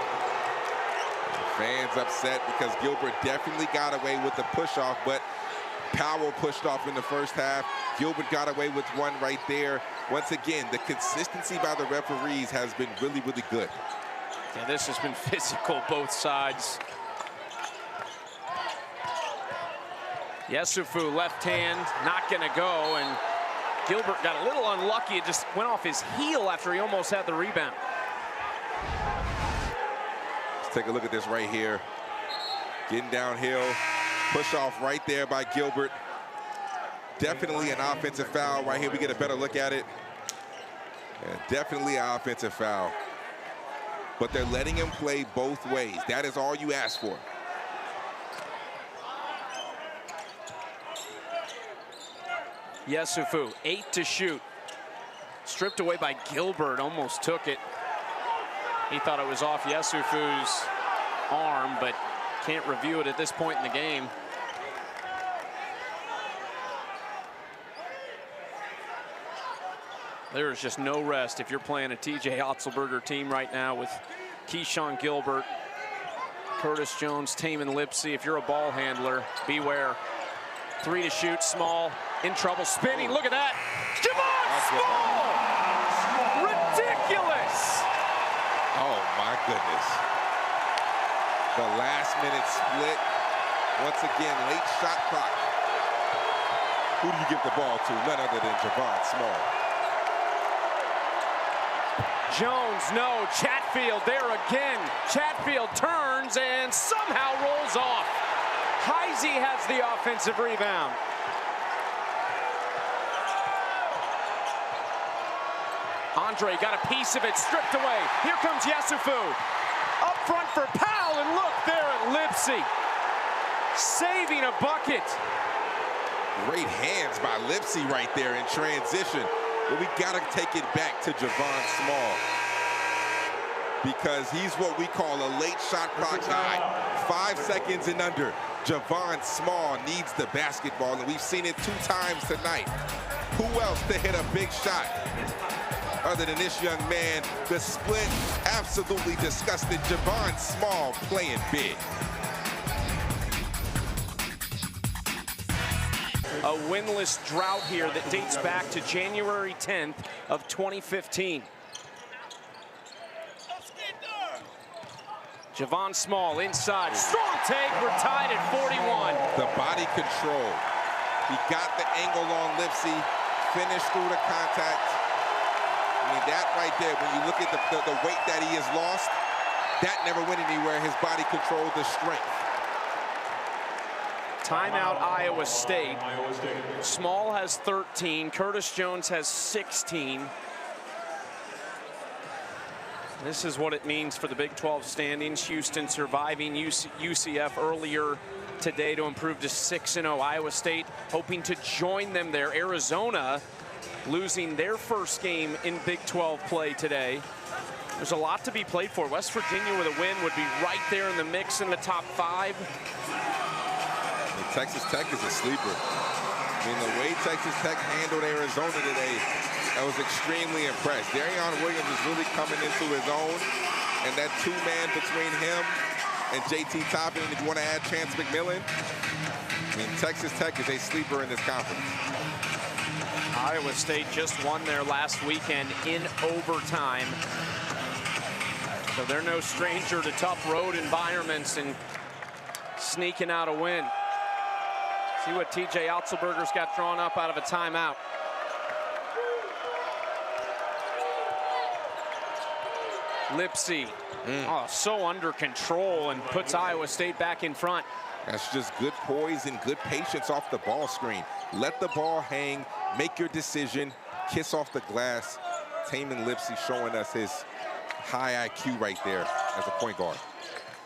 Fans upset because Gilbert definitely got away with the push-off, but Powell pushed off in the first half. Gilbert got away with one right there. Once again, the consistency by the referees has been really, really good. Yeah, this has been physical, both sides. Yesufu, left hand, not gonna go, and Gilbert got a little unlucky. It just went off his heel after he almost had the rebound. Let's take a look at this right here. Getting downhill, push off right there by Gilbert. Definitely an offensive foul right here. We get a better look at it. Yeah, definitely an offensive foul. But they're letting him play both ways. That is all you ask for. Yesufu, 8 to shoot. Stripped away by Gilbert, almost took it. He thought it was off Yesufu's arm, but can't review it at this point in the game. There is just no rest if you're playing a TJ Otzelberger team right now with Keyshawn Gilbert, Curtis Jones, Taman Lipsey. If you're a ball handler, beware. 3 to shoot. Small in trouble, spinning. Look at that. Javon Small! Ridiculous! Oh my goodness. The last minute split. Once again, late shot clock. Who do you give the ball to? None other than Javon Small. Jones, no. Chatfield there again. Chatfield turns and somehow rolls off. Heisey has the offensive rebound. Andre got a piece of it, stripped away. Here comes Yesufu. Up front for Powell, and look there at Lipsey. Saving a bucket. Great hands by Lipsey right there in transition. But we got to take it back to Javon Small, because he's what we call a late shot clock guy. 5 seconds and under. Javon Small needs the basketball, and we've seen it 2 times tonight. Who else to hit a big shot other than this young man? The split absolutely disgusted. Javon Small playing big. A winless drought here that dates back to January 10th of 2015. Javon Small inside, strong take, we're tied at 41. The body control. He got the angle on Lipsey, finished through the contact. I mean, that right there, when you look at the weight that he has lost, that never went anywhere. His body controlled the strength. Timeout Iowa State. Small has 13, Curtis Jones has 16. This is what it means for the Big 12 standings. Houston surviving UCF earlier today to improve to 6-0. Iowa State hoping to join them there. Arizona losing their first game in Big 12 play today. There's a lot to be played for. West Virginia with a win would be right there in the mix in the top 5. Texas Tech is a sleeper. I mean, the way Texas Tech handled Arizona today, I was extremely impressed. Darion Williams is really coming into his own, and that 2-man between him and JT Toppin, if you want to add Chance McMillan, I mean, Texas Tech is a sleeper in this conference. Iowa State just won their last weekend in overtime. So they're no stranger to tough road environments and sneaking out a win. See what TJ Otzelberger's got drawn up out of a timeout. Lipsey, oh, so under control and puts Iowa State back in front. That's just good poise and good patience off the ball screen. Let the ball hang, make your decision, kiss off the glass. Tamin Lipsey showing us his high IQ right there as a point guard.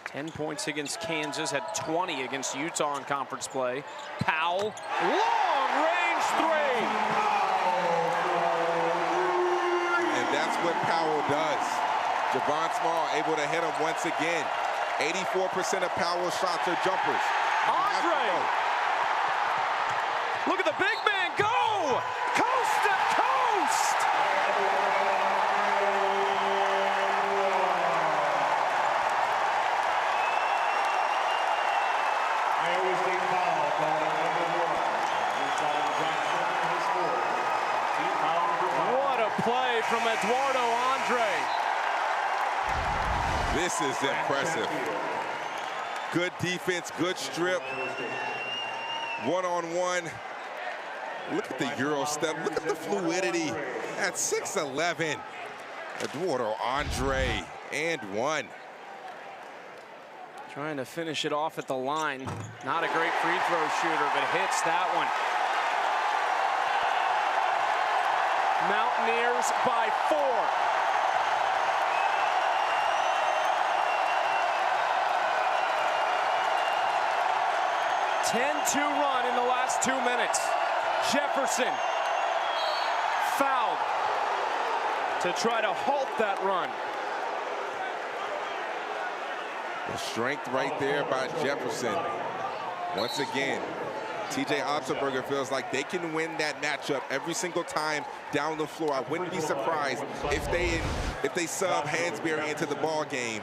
10 points against Kansas, had 20 against Utah in conference play. Powell, long-range 3. And that's what Powell does. Javon Small able to hit him once again. 84% of Powell's shots are jumpers. Andre! Look at the big man go! Coast to coast! Iowa State foul called number 1. Inside Jackson and his 4. Team foul number 5. What a play from Eduardo Andre. This is impressive. Good defense, good strip. One-on-one. Look at the Euro step. Look at the fluidity at 6'11". Eduardo Andre, and 1. Trying to finish it off at the line. Not a great free throw shooter, but hits that one. Mountaineers by 4. A 10-2 run in the last 2 minutes. Jefferson fouled to try to halt that run. The strength right there by Jefferson. Once again, TJ Otzelberger feels like they can win that matchup every single time down the floor. I wouldn't be surprised if they sub Hansberry into the ball game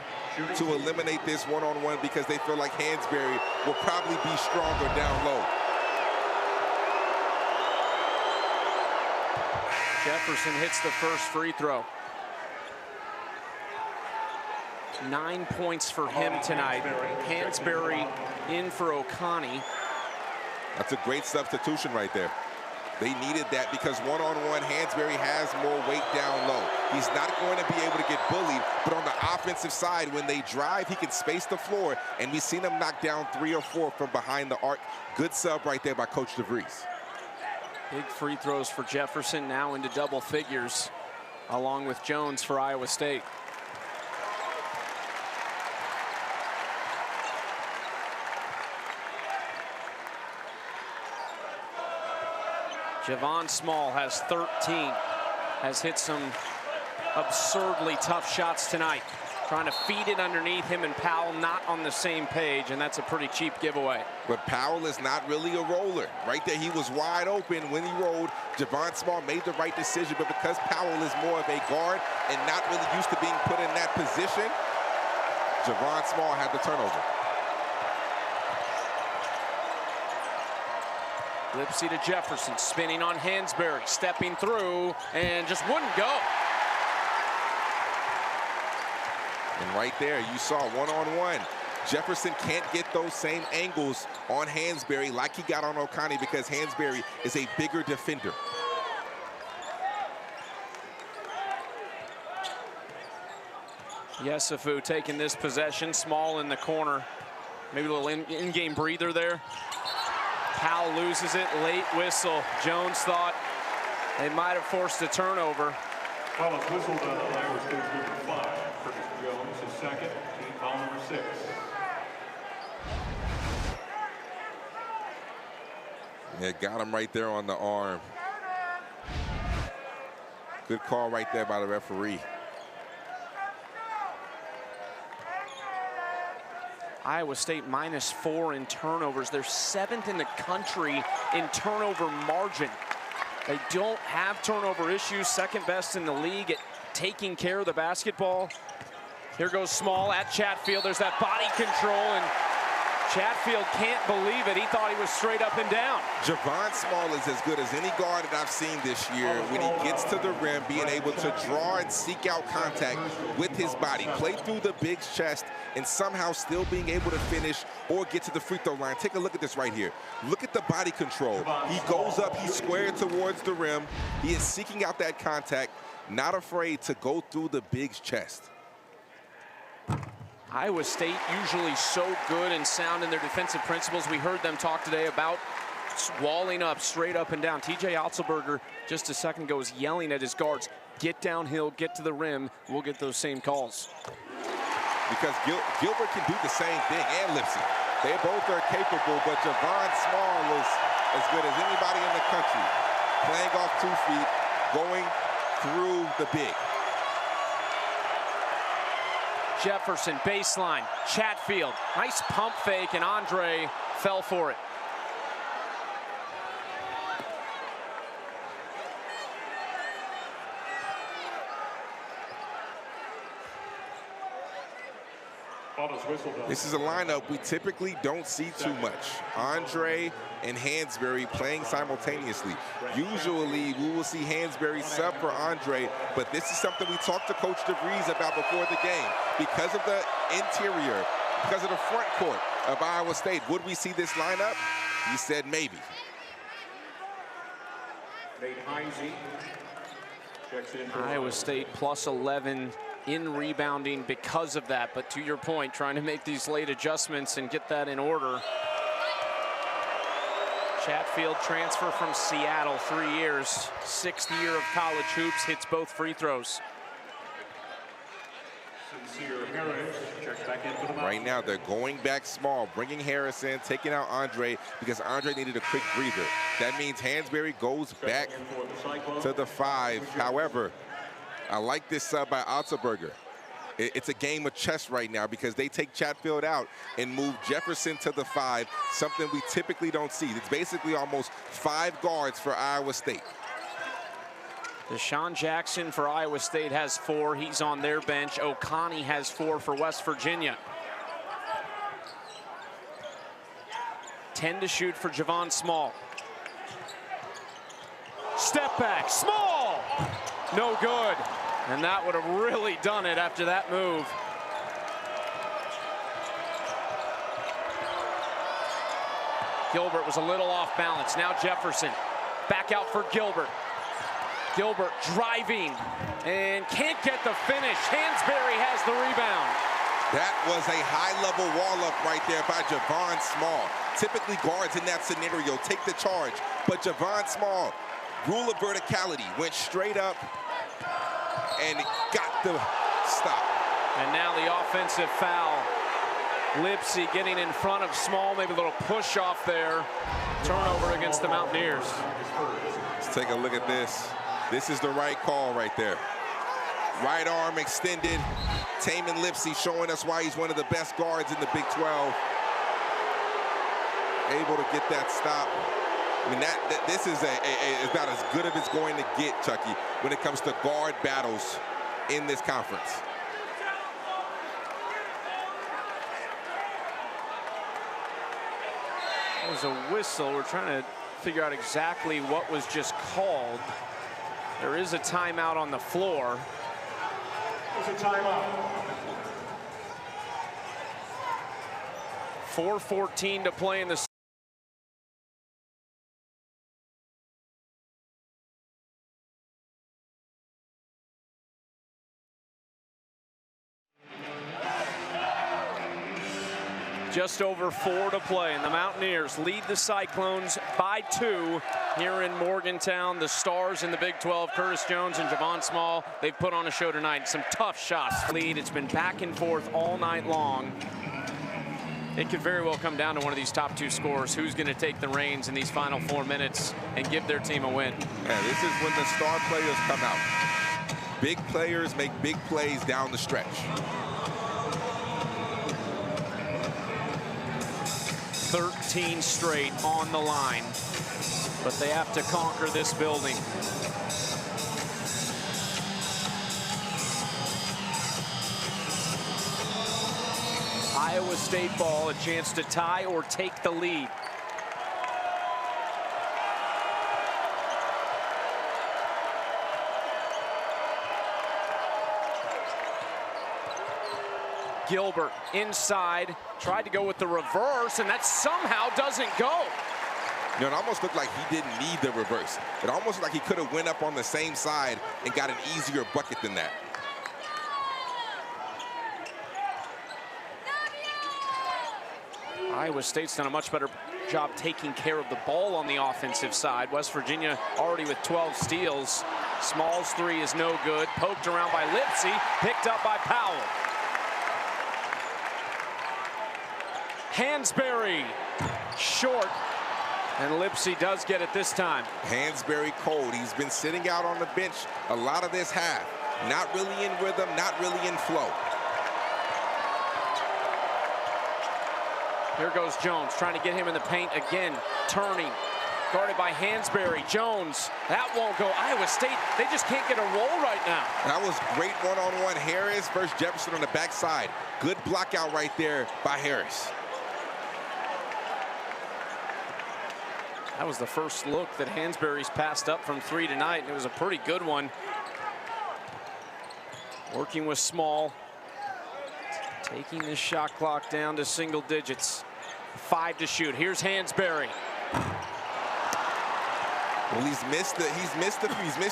to eliminate this one-on-one, because they feel like Hansberry will probably be stronger down low. Jefferson hits the first free throw. 9 points for him tonight. Hansberry in for O'Connor. That's a great substitution right there. They needed that because one-on-one, Hansberry has more weight down low. He's not going to be able to get bullied, but on the offensive side, when they drive, he can space the floor, and we've seen him knock down 3 or 4 from behind the arc. Good sub right there by Coach DeVries. Big free throws for Jefferson, now into double figures, along with Jones for Iowa State. Javon Small has 13, has hit some absurdly tough shots tonight. Trying to feed it underneath him, and Powell not on the same page, and that's a pretty cheap giveaway. But Powell is not really a roller. Right there, he was wide open when he rolled. Javon Small made the right decision, but because Powell is more of a guard and not really used to being put in that position, Javon Small had the turnover. Lipsy to Jefferson, spinning on Hansberry, stepping through, and just wouldn't go. And right there, you saw one-on-one. Jefferson can't get those same angles on Hansberry like he got on O'Connor because Hansberry is a bigger defender. Yesufu taking this possession, Small in the corner. Maybe a little in-game breather there. Powell loses it, late whistle. Jones thought they might have forced a turnover. Foul is whistled on Iowa State's number 5. Curtis Jones, his second, team foul number 6. Yeah, got him right there on the arm. Good call right there by the referee. Iowa State -4 in turnovers. They're 7th in the country in turnover margin. They don't have turnover issues, second best in the league at taking care of the basketball. Here goes Small at Chatfield. There's that body control, and Chatfield can't believe it. He thought he was straight up and down. Javon Small is as good as any guard that I've seen this year when he gets to the rim, being able to draw and seek out contact with his body, play through the big chest, and somehow still being able to finish or get to the free throw line. Take a look at this right here. Look at the body control. He goes up, he's squared towards the rim. He is seeking out that contact, not afraid to go through the big chest. Iowa State usually so good and sound in their defensive principles. We heard them talk today about walling up straight up and down. TJ Otzelberger just a second ago was yelling at his guards, get downhill, get to the rim. We'll get those same calls. Because Gilbert can do the same thing, and Lipsy. They both are capable, but Javon Small is as good as anybody in the country. Playing off 2 feet, going through the big. Jefferson, baseline, Chatfield, nice pump fake, and Andre fell for it. This is a lineup we typically don't see too much. Andre and Hansberry playing simultaneously. Usually we will see Hansberry sub for Andre, but this is something we talked to Coach DeVries about before the game. Because of the interior, because of the front court of Iowa State, would we see this lineup? He said maybe. Iowa State +11 in rebounding because of that, but to your point, trying to make these late adjustments and get that in order. Chatfield transfer from Seattle, 3 years, 6th year of college hoops, hits both free throws. Right now, they're going back small, bringing Harris in, taking out Andre because Andre needed a quick breather. That means Hansberry goes back to the 5. However, I like this sub by Otzelberger. It's a game of chess right now because they take Chatfield out and move Jefferson to the 5, something we typically don't see. It's basically almost 5 guards for Iowa State. Deshaun Jackson for Iowa State has 4. He's on their bench. O'Connor has 4 for West Virginia. 10 to shoot for Javon Small. Step back, Small. No good. And that would have really done it after that move. Gilbert was a little off balance. Now Jefferson back out for Gilbert. Gilbert driving and can't get the finish. Hansberry has the rebound. That was a high-level wall-up right there by Javon Small. Typically, guards in that scenario take the charge, but Javon Small, rule of verticality, went straight up and got the stop. And now the offensive foul. Lipsy getting in front of Small, maybe a little push off there. Turnover against the Mountaineers. Let's take a look at this. This is the right call right there. Right arm extended. Tamin Lipsy showing us why he's one of the best guards in the Big 12. Able to get that stop. I mean, this is about as good as it's going to get, Chucky, when it comes to guard battles in this conference. There's a whistle. We're trying to figure out exactly what was just called. There is a timeout on the floor. There's a timeout. 4:14 to play in the just over 4 to play, and the Mountaineers lead the Cyclones by 2 here in Morgantown. The stars in the Big 12, Curtis Jones and Javon Small, they've put on a show tonight. Some tough shots. Lead. It's been back and forth all night long. It could very well come down to one of these top 2 scorers. Who's going to take the reins in these final 4 minutes and give their team a win? Yeah, this is when the star players come out. Big players make big plays down the stretch. 13 straight on the line, but they have to conquer this building. Iowa State ball, a chance to tie or take the lead. Gilbert inside, tried to go with the reverse, and that somehow doesn't go. You know, it almost looked like he didn't need the reverse. It almost looked like he could have went up on the same side and got an easier bucket than that. Iowa State's done a much better job taking care of the ball on the offensive side. West Virginia already with 12 steals. Small's 3 is no good. Poked around by Lipsy, picked up by Powell. Hansberry, short, and Lipsy does get it this time. Hansberry cold. He's been sitting out on the bench a lot of this half. Not really in rhythm, not really in flow. Here goes Jones, trying to get him in the paint again, turning. Guarded by Hansberry. Jones, that won't go. Iowa State, they just can't get a roll right now. That was great one-on-one. Harris versus Jefferson on the backside. Good block out right there by Harris. That was the first look that Hansberry's passed up from 3 tonight, and it was a pretty good one. Working with Small. Taking this shot clock down to single digits. 5 to shoot. Here's Hansberry. Well, he's missed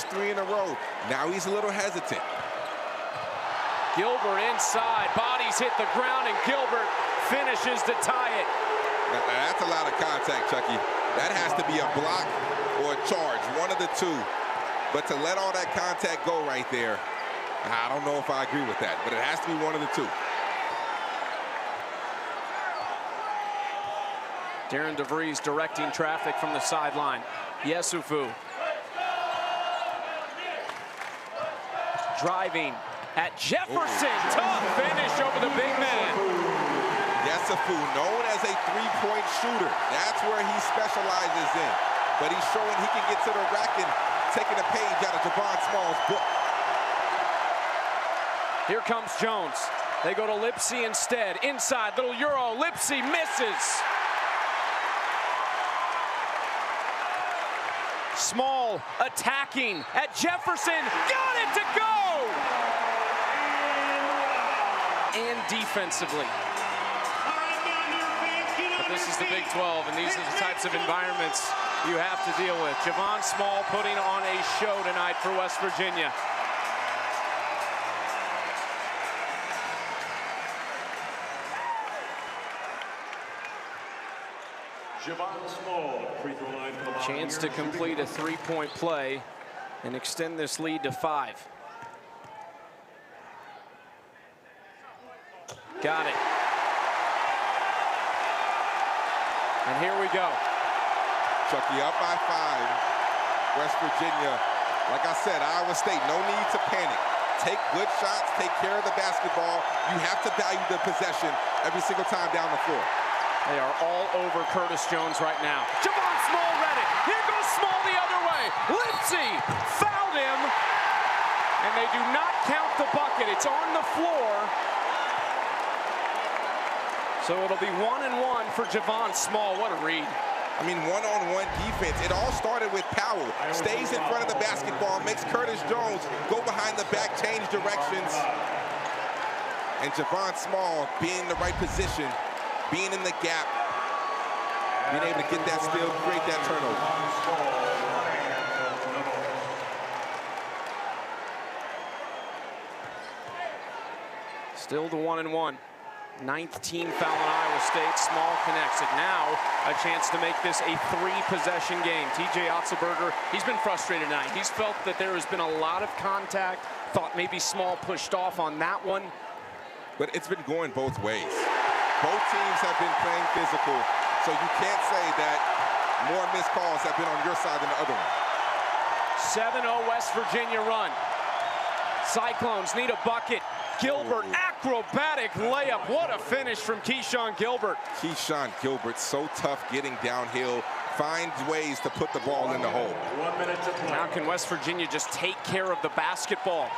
3 in a row. Now he's a little hesitant. Gilbert inside. Bodies hit the ground, and Gilbert finishes to tie it. Now, that's a lot of contact, Chucky. That has to be a block or a charge, one of the 2. But to let all that contact go right there, I don't know if I agree with that, but it has to be one of the 2. Darren DeVries directing traffic from the sideline. Yesufu. Driving at Jefferson. Ooh. Tough finish over the big man. Yesufu, known as a 3-point shooter. That's where he specializes in. But he's showing he can get to the rack and taking a page out of Javon Small's book. Here comes Jones. They go to Lipsy instead. Inside, little Euro. Lipsy misses. Small attacking at Jefferson. Got it to go! And defensively. But this is the Big 12, and these are the types of environments you have to deal with. Javon Small putting on a show tonight for West Virginia. Javon Small, free throw line for the Chance to complete a three-point play and extend this lead to 5. Got it. And here we go. Chucky up by 5. West Virginia, like I said, Iowa State, no need to panic. Take good shots, take care of the basketball. You have to value the possession every single time down the floor. They are all over Curtis Jones right now. Javon Small read it. Here goes Small the other way. Lipsey fouled him. And they do not count the bucket. It's on the floor. So it'll be 1-and-1 for Javon Small. What a read. I mean, one-on-one defense. It all started with Powell. Stays in front of the basketball, makes Curtis Jones go behind the back, change directions. And Javon Small being in the right position, being in the gap, being able to get that steal, create that turnover. Still the 1-and-1. 9th team foul on Iowa State. Small connects it. Now a chance to make this a 3-possession game. TJ Otzelberger, he's been frustrated tonight. He's felt that there has been a lot of contact. Thought maybe Small pushed off on that one. But it's been going both ways. Both teams have been playing physical, so you can't say that more missed calls have been on your side than the other one. 7-0 West Virginia run. Cyclones need a bucket. Gilbert, acrobatic layup. What a finish from Keyshawn Gilbert. Keyshawn Gilbert, so tough getting downhill, finds ways to put the ball in the hole. 1 minute to play. Now can West Virginia just take care of the basketball?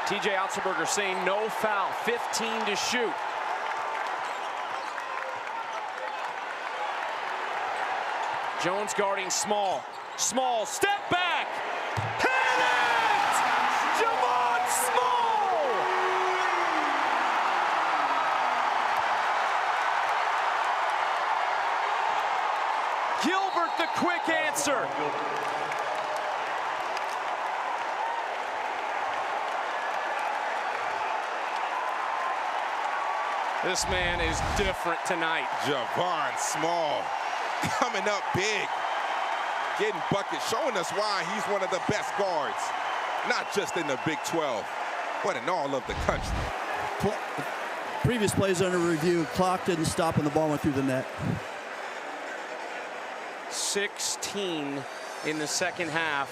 TJ Otzelberger saying no foul, 15 to shoot. Jones guarding Small. Small, step back. Hit it! Javon Small! Gilbert the quick answer. This man is different tonight. Javon Small coming up big, getting buckets, showing us why he's one of the best guards, not just in the Big 12, but in all of the country. Previous plays under review, clock didn't stop when the ball went through the net. 16 in the second half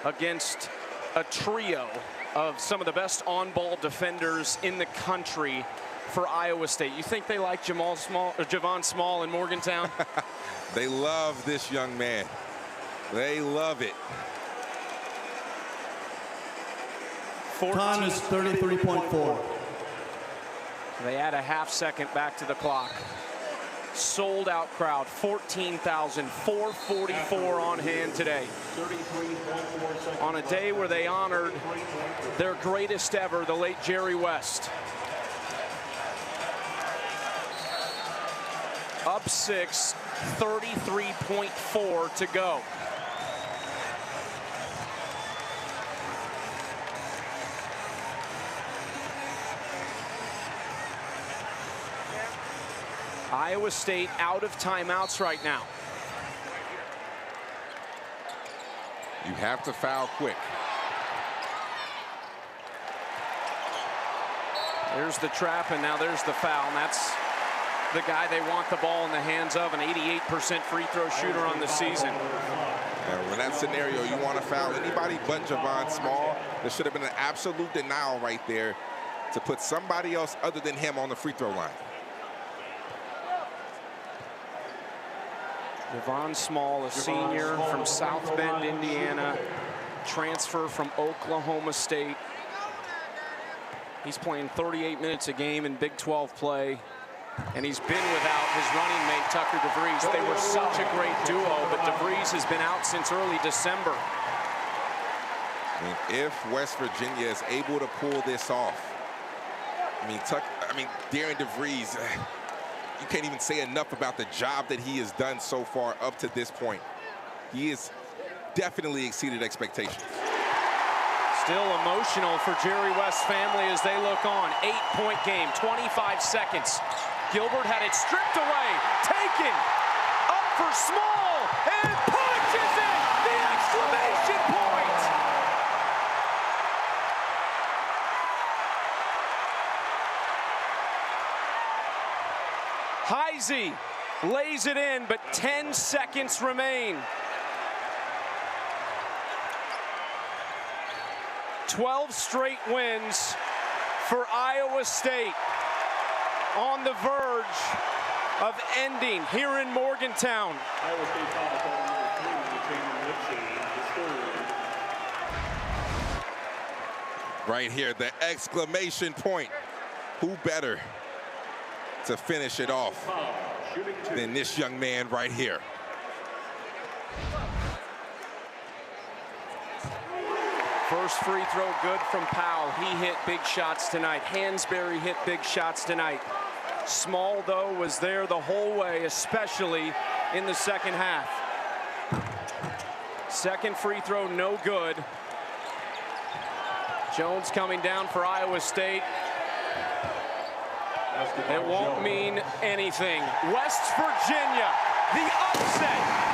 against a trio of some of the best on-ball defenders in the country for Iowa State. You think they like Javon Small in Morgantown? They love this young man. They love it. Time is 33.4. They add a half-second back to the clock. Sold out crowd, 14,444 on hand today. On a day where they honored their greatest ever, the late Jerry West. Up 6, 33.4 to go. Iowa State out of timeouts right now. You have to foul quick. There's the trap, and now there's the foul. And that's the guy they want the ball in the hands of, an 88% free throw shooter on the season. And in that scenario, you want to foul anybody but Javon Small. There should have been an absolute denial right there to put somebody else other than him on the free throw line. Javon Small, a senior from South Bend, Indiana, transfer from Oklahoma State. He's playing 38 minutes a game in Big 12 play. And he's been without his running mate, Tucker DeVries. They were such a great duo, but DeVries has been out since early December. I mean, if West Virginia is able to pull this off, Darren DeVries, you can't even say enough about the job that he has done so far up to this point. He has definitely exceeded expectations. Still emotional for Jerry West's family as they look on. 8-point game, 25 seconds. Gilbert had it stripped away, taken, up for Small, and punches it! The exclamation point! Heisey lays it in, but 10 seconds remain. 12 straight wins for Iowa State, on the verge of ending here in Morgantown. Iowa State foul number 3, Virginia Mountaineers. Right here, the exclamation point. Who better to finish it off than this young man right here? First free throw good from Powell. He hit big shots tonight. Hansberry hit big shots tonight. Small, though, was there the whole way, especially in the second half. Second free throw, no good. Jones coming down for Iowa State. It won't mean anything. West Virginia, the upset